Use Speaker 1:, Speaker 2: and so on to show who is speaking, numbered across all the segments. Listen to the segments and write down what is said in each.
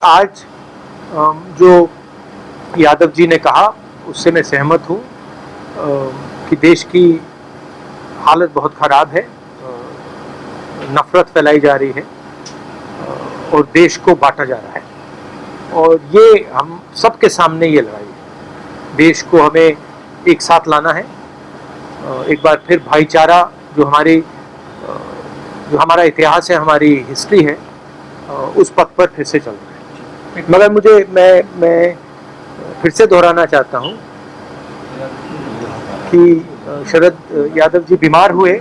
Speaker 1: आज जो यादव जी ने कहा उससे मैं सहमत हूँ कि देश की हालत बहुत ख़राब है। नफरत फैलाई जा रही है और देश को बांटा जा रहा है और ये हम सबके सामने ये लड़ाई है। देश को हमें एक साथ लाना है। एक बार फिर भाईचारा जो हमारा इतिहास है, हमारी हिस्ट्री है, उस पथ पर फिर से चल रहा है। मगर मैं फिर से दोहराना चाहता हूँ कि शरद यादव जी बीमार हुए,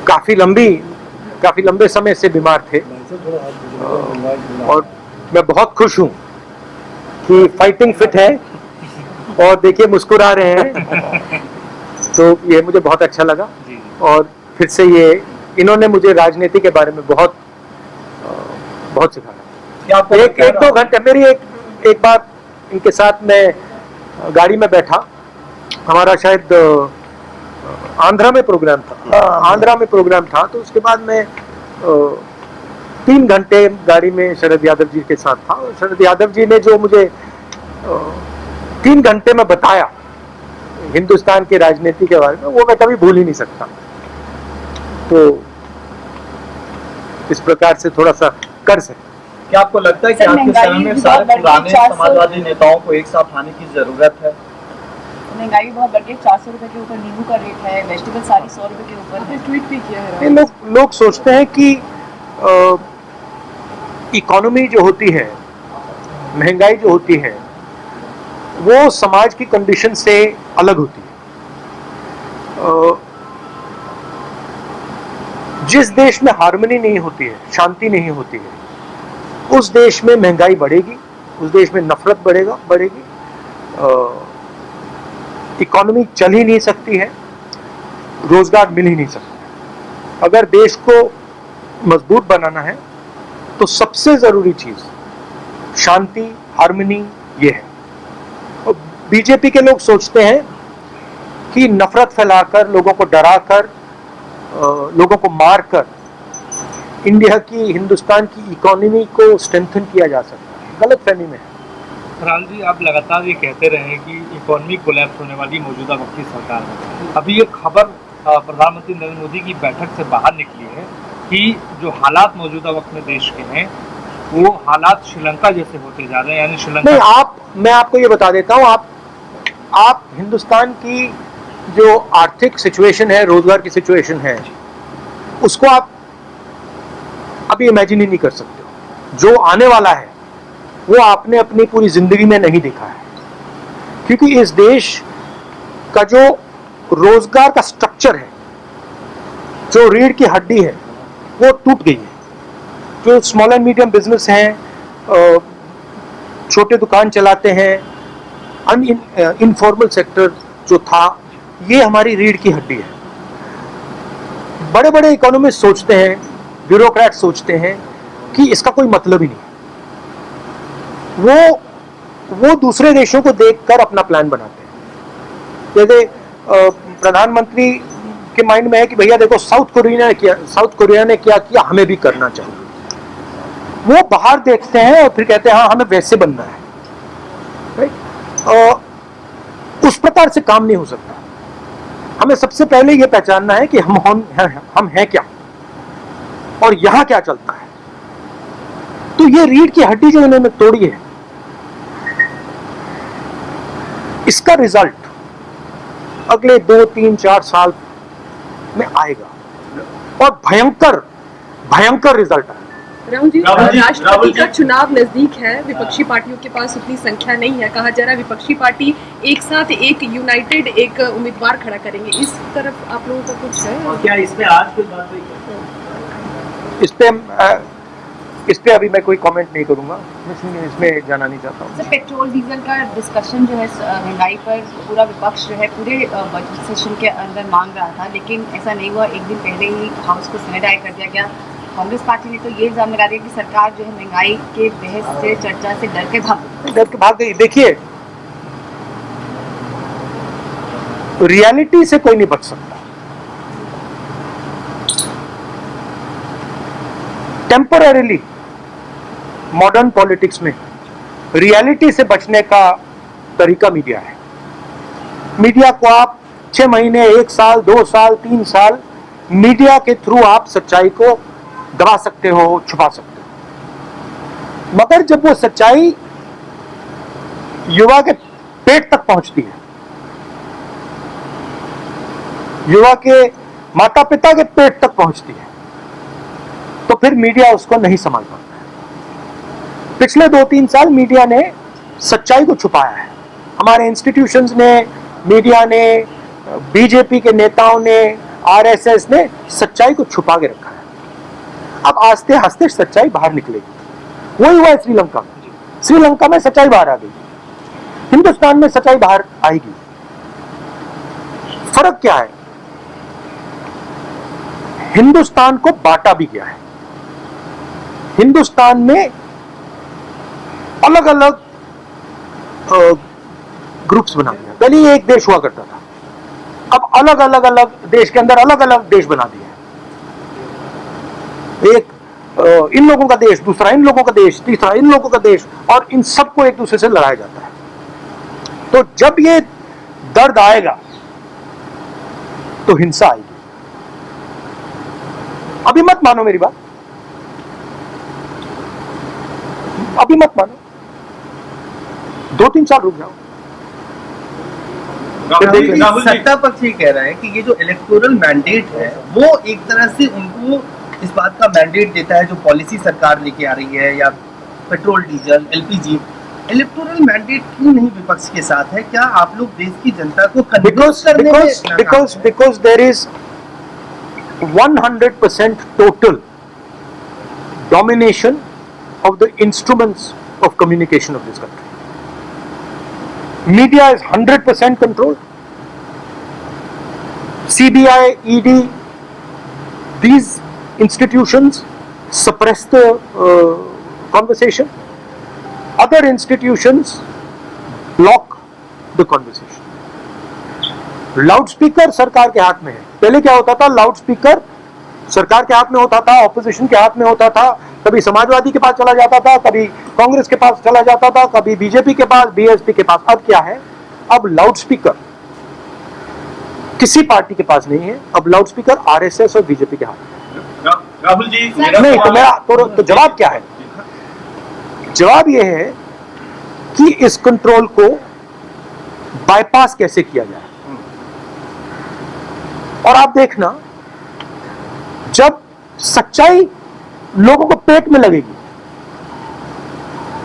Speaker 1: काफ़ी लंबे समय से बीमार थे और मैं बहुत खुश हूँ कि फाइटिंग फिट है और देखिए मुस्कुरा रहे हैं, तो ये मुझे बहुत अच्छा लगा। और फिर से इन्होंने मुझे राजनीति के बारे में बहुत सिखाया। एक दो घंटे मेरी एक बार इनके साथ मैं गाड़ी में बैठा, हमारा शायद आंध्रा में प्रोग्राम था, तो उसके बाद मैं 3 घंटे गाड़ी में शरद यादव जी के साथ था। और शरद यादव जी ने जो मुझे 3 घंटे में बताया हिंदुस्तान की राजनीति के बारे में, वो मैं कभी भूल ही नहीं सकता। तो इस प्रकार से थोड़ा सा कर्ज है।
Speaker 2: क्या आपको लगता है कि आज के समय में सारे पुराने समाजवादी नेताओं को एक साथ लाने की जरूरत है?
Speaker 3: महंगाई बहुत बढ़ गई, 400 रुपए के ऊपर नींबू का रेट है, वेजिटेबल सारी 100 रुपए के ऊपर है। ट्वीट भी किया है।
Speaker 1: लोग सोचते हैं कि इकोनॉमी जो होती है, महंगाई जो होती है, वो समाज की कंडीशन से अलग होती है। जिस देश में हार्मनी नहीं होती है, शांति नहीं होती है, उस देश में महंगाई बढ़ेगी, उस देश में नफरत बढ़ेगी, इकोनॉमी चल ही नहीं सकती है, रोजगार मिल ही नहीं सकता। अगर देश को मजबूत बनाना है तो सबसे जरूरी चीज शांति, हार्मनी ये है। और बीजेपी के लोग सोचते हैं कि नफरत फैलाकर, लोगों को डराकर, लोगों को मारकर हिंदुस्तान की इकोनॉमी को स्ट्रेंथन किया जा सकता है। गलतफहमी में है।
Speaker 4: राहुल जी, आप लगातार ये कहते रहे हैं कि इकोनॉमी कोलैप्स होने वाली मौजूदा वक्त की सरकार में। अभी ये खबर प्रधानमंत्री नरेंद्र मोदी की बैठक से बाहर निकली है कि जो हालात मौजूदा वक्त में देश के हैं, वो हालात श्रीलंका जैसे होते जा रहे हैं, यानी श्रीलंका।
Speaker 1: नहीं, मैं आपको ये बता देता हूँ, आप हिंदुस्तान की जो आर्थिक सिचुएशन है, रोजगार की सिचुएशन है, उसको आप अभी इमेजिन ही नहीं कर सकते हो। जो आने वाला है वो आपने अपनी पूरी जिंदगी में नहीं देखा है, क्योंकि इस देश का जो रोजगार का स्ट्रक्चर है, जो रीढ़ की हड्डी है, वो टूट गई है। जो स्मॉल एंड मीडियम बिजनेस हैं, छोटे दुकान चलाते हैं, इनफॉर्मल सेक्टर जो था, ये हमारी रीढ़ की हड्डी है। बड़े बड़े इकोनॉमिस्ट सोचते हैं, ब्यूरोक्रेट सोचते हैं कि इसका कोई मतलब ही नहीं। वो दूसरे देशों को देखकर अपना प्लान बनाते हैं। जैसे प्रधानमंत्री के माइंड में है कि भैया देखो, साउथ कोरिया ने क्या किया, हमें भी करना चाहिए। वो बाहर देखते हैं और फिर कहते हैं हाँ, हमें वैसे बनना है। उस प्रकार से काम नहीं हो सकता। हमें सबसे पहले ये पहचानना है कि हम हैं क्या और यहां क्या चलता है। तो ये रीढ़ की हड्डी जो इन्होंने तोड़ी है, इसका रिजल्ट अगले 2, 3, 4 साल में आएगा और भयंकर रिजल्ट आएगा।
Speaker 3: राहुल जी, राष्ट्रपति का चुनाव नजदीक है, विपक्षी पार्टियों के पास उतनी संख्या नहीं है। कहा जा रहा है विपक्षी पार्टी एक साथ एक यूनाइटेड एक उम्मीदवार खड़ा करेंगे। इस तरफ आप लोगों का कुछ है?
Speaker 2: क्या इसमें आज की बात हुई?
Speaker 1: इस पे अभी मैं कोई कमेंट नहीं करूंगा, इसमें जाना नहीं चाहता हूँ।
Speaker 3: पेट्रोल डीजल का डिस्कशन जो है, महंगाई पर पूरा विपक्ष जो है पूरे बजट सेशन के अंदर मांग रहा था, लेकिन ऐसा नहीं हुआ। एक दिन पहले ही हाउस को सैनिटाइज कर दिया गया। कांग्रेस पार्टी ने तो ये इल्जाम लगा दिया कि सरकार जो है महंगाई के बहस से, चर्चा से डर के भाग गई।
Speaker 1: देखिए, रियलिटी से कोई नहीं बच सकता। टेम्पोररीली मॉडर्न पॉलिटिक्स में रियलिटी से बचने का तरीका मीडिया है। मीडिया को आप 6 महीने, 1 साल, 2 साल, 3 साल मीडिया के थ्रू आप सच्चाई को दबा सकते हो, छुपा सकते हो, मगर जब वो सच्चाई युवा के पेट तक पहुंचती है, युवा के माता पिता के पेट तक पहुंचती है, तो फिर मीडिया उसको नहीं संभाल पाता है। पिछले 2-3 साल मीडिया ने सच्चाई को छुपाया है। हमारे इंस्टीट्यूशंस ने, मीडिया ने, बीजेपी के नेताओं ने, आरएसएस ने सच्चाई को छुपा के रखा है। अब आस्ते आस्ते सच्चाई बाहर निकलेगी। वही हुआ है श्रीलंका में। श्रीलंका में सच्चाई बाहर आ गई, हिंदुस्तान में सच्चाई बाहर आएगी। फर्क क्या है? हिंदुस्तान को बांटा भी गया है। हिंदुस्तान में अलग अलग ग्रुप्स बना दिया। पहले एक देश हुआ करता था, अब अलग अलग देश के अंदर अलग अलग देश बना दिया। एक इन लोगों का देश, दूसरा इन लोगों का देश, तीसरा इन लोगों का देश, और इन सबको एक दूसरे से लड़ाया जाता है। तो जब ये दर्द आएगा तो हिंसा आएगी। अभी मत मानो मेरी बात, अभी मत मानो, 2-3 साल रुक जाओ।
Speaker 2: सत्ता पक्ष ये कह रहा है कि ये जो इलेक्टोरल मैंडेट है वो एक तरह से उनको इस बात का मैंडेट देता है जो पॉलिसी सरकार लेके आ रही है, या petrol, diesel, LPG, electoral mandate क्यों नहीं विपक्ष के साथ है? क्या आप लोग देश की जनता को कन्विंस करने में
Speaker 1: because there is 100% total domination of the instruments of communication of this country. Media is 100% controlled. CBI, ED, these institutions suppress the conversation. Other institutions block the conversation. Loudspeaker सरकार के हाथ में है। पहले क्या होता था? लाउडस्पीकर सरकार के हाथ में होता था, ऑपोजिशन के हाथ में होता था, कभी समाजवादी के पास चला जाता था, कभी कांग्रेस के पास चला जाता था, कभी बीजेपी के पास, बीएसपी के पास। अब क्या है? अब लाउडस्पीकर किसी पार्टी के पास नहीं है, अब लाउडस्पीकर आरएसएस और बीजेपी के हाथ में।
Speaker 2: राहुल जी,
Speaker 1: नहीं तो मेरा तो जवाब क्या है? जवाब यह है कि इस कंट्रोल को बाईपास कैसे किया जाए। और आप देखना, जब सच्चाई लोगों को पेट में लगेगी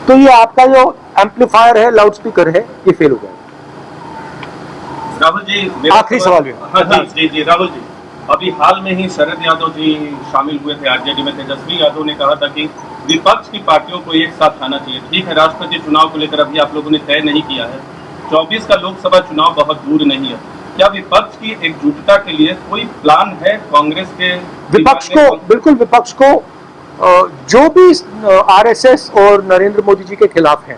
Speaker 1: तो ये आपका जो एम्पलीफायर है, लाउडस्पीकर है, ये फेल हो जाएगा।
Speaker 2: राहुल जी,
Speaker 1: आखिरी सवाल भी।
Speaker 2: हाँ जी जी राहुल जी, अभी हाल में ही शरद यादव जी शामिल हुए थे आरजेडी में। तेजस्वी यादव ने कहा था कि विपक्ष की पार्टियों को एक साथ आना चाहिए। ठीक है, राष्ट्रपति चुनाव को लेकर अभी आप लोगों ने तय नहीं किया है, 24 का लोकसभा चुनाव बहुत दूर नहीं है। क्या विपक्ष की एकजुटता के लिए कोई प्लान है कांग्रेस के?
Speaker 1: विपक्ष को, बिल्कुल विपक्ष को जो भी आरएसएस और नरेंद्र मोदी जी के खिलाफ हैं,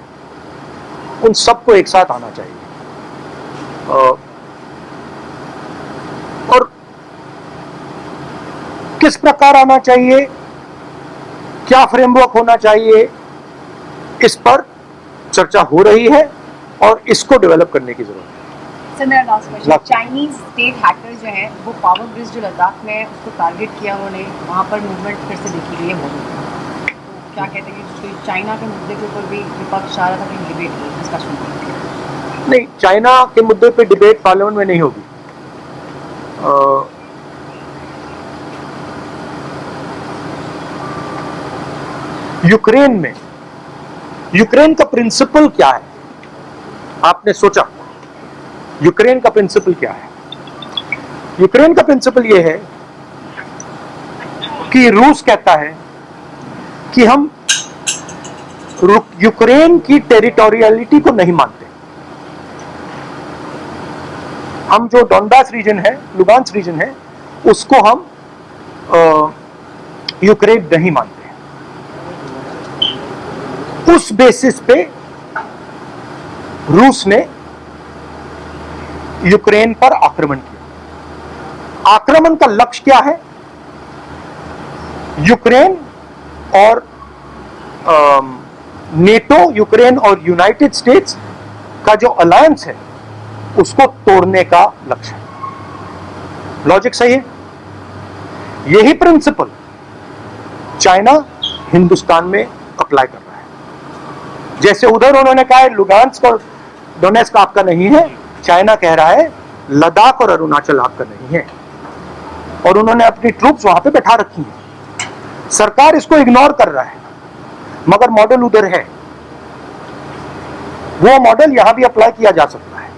Speaker 1: उन सबको एक साथ आना चाहिए। और किस प्रकार आना चाहिए, क्या फ्रेमवर्क होना चाहिए, इस पर चर्चा हो रही है और इसको डेवलप करने की जरूरत है।
Speaker 3: सर, मेरा last question, Chinese state hacker जो है वो पावर ब्रिज जो लद्दाख में उसको टारगेट किया, उन्होंने वहाँ पर मूवमेंट फिर से देखी गई है। तो क्या कहते हैं कि चाइना के मुद्दे के ऊपर भी विपक्ष चाह रहा था कि डिबेट हो, डिस्कशन?
Speaker 1: नहीं, चाइना के मुद्दे पे डिबेट पार्लियामेंट में नहीं होगी। यूक्रेन में, यूक्रेन का प्रिंसिपल क्या है? आपने सोचा यूक्रेन का प्रिंसिपल क्या है? यूक्रेन का प्रिंसिपल यह है कि रूस कहता है कि हम यूक्रेन की टेरिटोरियलिटी को नहीं मानते। हम जो डोनबास रीजन है, लुगांस्क रीजन है, उसको हम यूक्रेन नहीं मानते। उस बेसिस पे रूस ने यूक्रेन पर आक्रमण किया। आक्रमण का लक्ष्य क्या है? यूक्रेन और नेटो, यूक्रेन और यूनाइटेड स्टेट्स का जो अलायंस है उसको तोड़ने का लक्ष्य है। लॉजिक सही है। यही प्रिंसिपल चाइना हिंदुस्तान में अप्लाई कर रहा है। जैसे उधर उन्होंने कहा है लुगांस्क और डोनेस्क आपका नहीं है, चाइना कह रहा है लद्दाख और अरुणाचल आपका नहीं है, और उन्होंने अपनी ट्रूप्स वहां पे बैठा रखी है। सरकार इसको इग्नोर कर रहा है, मगर मॉडल उधर है, वो मॉडल यहां भी अप्लाई किया जा सकता है।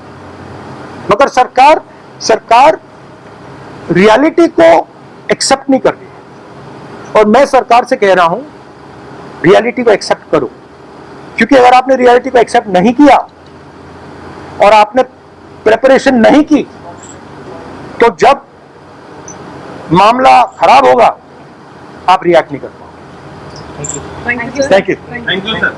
Speaker 1: मगर सरकार रियलिटी को एक्सेप्ट नहीं कर रही है, और मैं सरकार से कह रहा हूं रियलिटी को एक्सेप्ट करो, क्योंकि अगर आपने रियलिटी को एक्सेप्ट नहीं किया और आपने प्रिपरेशन नहीं की, तो जब मामला खराब होगा आप रिएक्ट नहीं कर पाओगे।
Speaker 3: Thank you, sir.
Speaker 1: Thank you.
Speaker 2: Thank you sir.